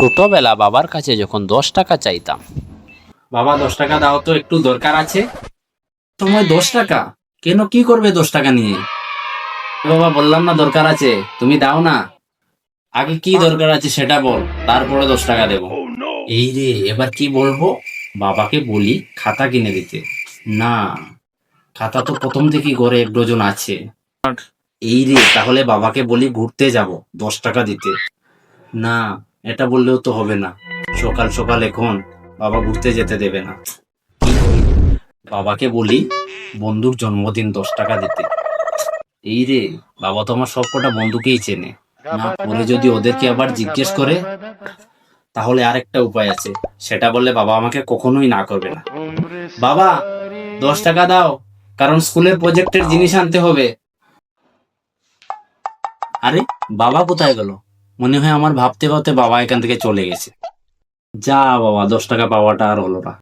ছোটবেলা বাবার কাছে যখন 10 টাকা চাইতাম, বাবা 10 টাকা দাও তো, একটু দরকার আছে। সময় 10 টাকা? কেন, কি করবে 10 টাকা নিয়ে? বাবা বললাম না দরকার আছে, তুমি দাও না। আগে কি দরকার আছে সেটা বল, তারপরে 10 টাকা দেবো। এই রে, এবার কি বলবো? বাবাকে বলি খাতা কিনে দিতে। না, খাতা তো প্রথম থেকেই ঘরে 1 ডজন আছে। এই রে, তাহলে বাবাকে বলি ঘুরতে যাব, 10 টাকা দিতে। না, এটা বললেও তো হবে না। সকাল সকাল এখন বাবা ঘুরতে যেতে দেবে না। কি করি? বাবাকে বলি বন্ধুর জন্মদিন 10 টাকা দিতে। এই রে, বাবা তো আমার সব কটা বন্ধুকেই চেনে। না, পরে যদি ওদেরকে আবার জিজ্ঞেস করে, তাহলে আরেকটা উপায় আছে, সেটা বললে বাবা আমাকে কখনোই না করবে না। বাবা, 10 টাকা দাও, কারণ স্কুলের প্রজেক্টের জিনিস আনতে হবে। আরে, বাবা কোথায় গেল? মনে হয় আমার ভাবতে ভাবতে বাবা এখান থেকে চলে গেছে। যা বাবা, 10 টাকা পাওয়াটা আর হলো না।